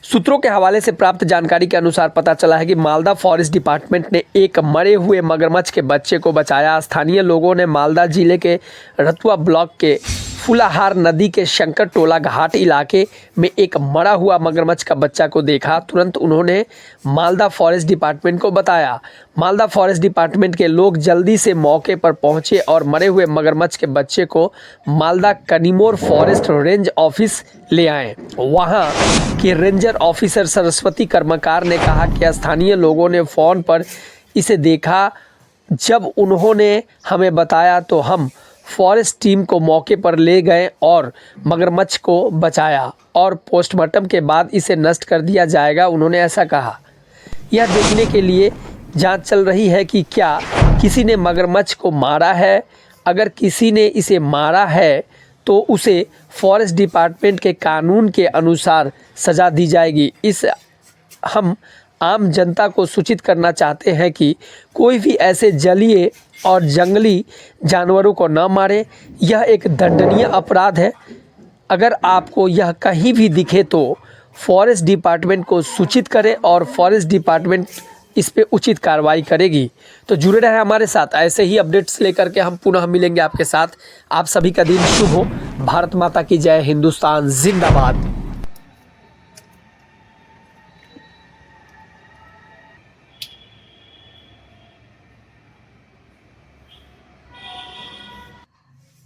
सूत्रों के हवाले से प्राप्त जानकारी के अनुसार पता चला है कि मालदा फॉरेस्ट डिपार्टमेंट ने एक मरे हुए मगरमच्छ के बच्चे को बचाया। स्थानीय लोगों ने मालदा जिले के रतुआ ब्लॉक के फूलाहार नदी के शंकर टोला घाट इलाके में एक मरा हुआ मगरमच्छ का बच्चा को देखा। तुरंत उन्होंने मालदा फॉरेस्ट डिपार्टमेंट को बताया। मालदा फॉरेस्ट डिपार्टमेंट के लोग जल्दी से मौके पर पहुंचे और मरे हुए मगरमच्छ के बच्चे को मालदा कनीमोर फॉरेस्ट रेंज ऑफिस ले आए। वहां के रेंजर ऑफिसर सरस्वती कर्मकार ने कहा कि स्थानीय लोगों ने फ़ोन पर इसे देखा। जब उन्होंने हमें बताया तो हम फॉरेस्ट टीम को मौके पर ले गए और मगरमच्छ को बचाया और पोस्टमार्टम के बाद इसे नष्ट कर दिया जाएगा। उन्होंने ऐसा कहा। यह देखने के लिए जांच चल रही है कि क्या किसी ने मगरमच्छ को मारा है। अगर किसी ने इसे मारा है तो उसे फॉरेस्ट डिपार्टमेंट के कानून के अनुसार सज़ा दी जाएगी। हम आम जनता को सूचित करना चाहते हैं कि कोई भी ऐसे जलीय और जंगली जानवरों को न मारे। यह एक दंडनीय अपराध है। अगर आपको यह कहीं भी दिखे तो फॉरेस्ट डिपार्टमेंट को सूचित करें और फॉरेस्ट डिपार्टमेंट इस पे उचित कार्रवाई करेगी। तो जुड़े रहें हमारे साथ, ऐसे ही अपडेट्स लेकर के हम पुनः मिलेंगे आपके साथ। आप सभी का दिन शुभ हो। भारत माता की जय। हिंदुस्तान जिंदाबाद।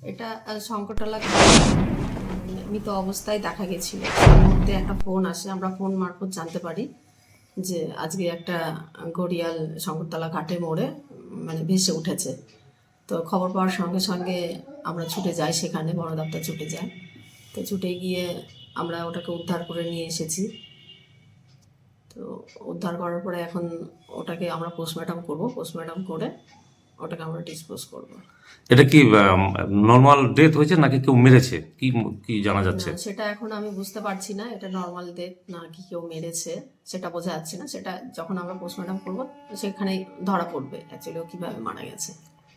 এটা সংকটলা মৃত অবস্থায় দেখা গেছিল। সেই মুহূর্তে একটা ফোন আসে, আমরা ফোন মারফত জানতে পারি যে আজকে একটা ঘড়িয়াল শঙ্করতলা ঘাটে মোড়ে ভেসে উঠেছে। তো খবর পাওয়ার সঙ্গে সঙ্গে আমরা ছুটে যাই, সেখানে বন দপ্তর ছুটে যায়। তো ছুটে গিয়ে আমরা ওটাকে উদ্ধার করে নিয়ে এসেছি। তো উদ্ধার করার পরে এখন ওটাকে আমরা পোস্টমর্টম করব। পোস্টমর্টম করে ওটাকে আমরা ডিসপোজ করব। এটা কি নর্মাল ডেথ হয়েছে নাকি কেউ মেরেছে, কি কি জানা যাচ্ছে? সেটা এখন আমি বুঝতে পারছি না এটা নর্মাল ডেথ নাকি কেউ মেরেছে, সেটা বোঝা যাচ্ছে না। সেটা যখন আমরা পোস্টমর্টম করব সেখানেই ধরা পড়বে অ্যাকচুয়ালি কিভাবে মারা গেছে।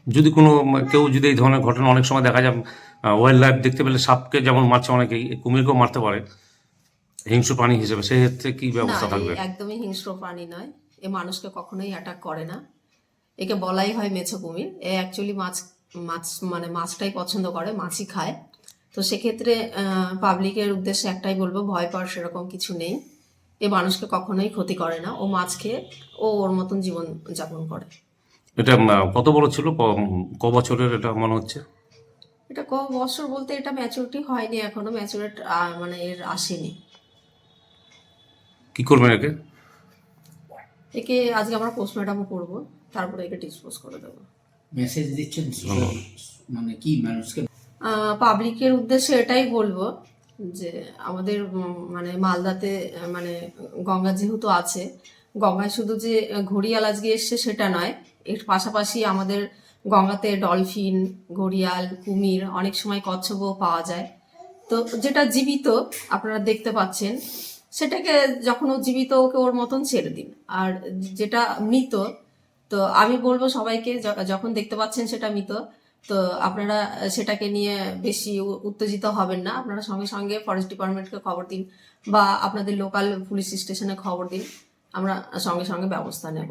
যদি কোনো কেউ যদি এই ধরনের ঘটনা, অনেক সময় দেখা যায় ওয়াইল্ড লাইফ দেখতে পেলে সাপকে যেমন মারছে অনেকেই, কুমিরকেও মারতে পারে হিংস্র প্রাণী হিসেবে, সেই ক্ষেত্রে কি ব্যবস্থা থাকবে? একদমই হিংস্র প্রাণী নয়, এ মানুষকে কখনোই অ্যাটাক করে না। একে বলাই হয় মেছো কুমির। এ অ্যাকচুয়ালি মাছটাই পছন্দ করে, মাছই খায়। তো সেক্ষেত্রে পাবলিকের উদ্দেশ্যে একটাই বলবো, ভয় পাওয়ার সেরকম কিছু নেই। এ মানুষকে কখনোই ক্ষতি করে না। ও মাছ খেয়ে ওর মতন জীবন যাপন করে। এটা কত বড় ছিল, ক বছরের এটা মনে হচ্ছে? এটা ক বছর বলতে এটা ম্যাচুরিটি হয়নি এখনো, ম্যাচুরেট এর আসেনি। কি করবেন একে আজকে আমরা পোস্টমর্টম করব, তারপরে একে ডিসপোজ করে দেবো। মেসেজ দিচ্ছেন কি মানুষকে? পাবলিকের উদ্দেশ্যে এটাই বলবো যে আমাদের মালদাতে গঙ্গা যেহেতু আছে, গঙ্গায় শুধু যে ঘড়িয়াল আজকে এসছে সেটা নয়, এর পাশাপাশি আমাদের গঙ্গাতে ডলফিন, ঘড়িয়াল, কুমির, অনেক সময় কচ্ছপও পাওয়া যায়। তো যেটা জীবিত আপনারা দেখতে পাচ্ছেন, সেটাকে যখন ও জীবিত ওকে ওর মতন ছেড়ে দিন। আর যেটা মৃত, তো আমি বলবো সবাইকে যখন দেখতে পাচ্ছেন সেটা মৃত, তো আপনারা সেটাকে নিয়ে বেশি উত্তেজিত হবেন না। আপনারা সঙ্গে সঙ্গে ফরেস্ট ডিপার্টমেন্টকে খবর দিন বা আপনাদের লোকাল পুলিশ স্টেশনে খবর দিন। আমরা সঙ্গে সঙ্গে ব্যবস্থা নেব।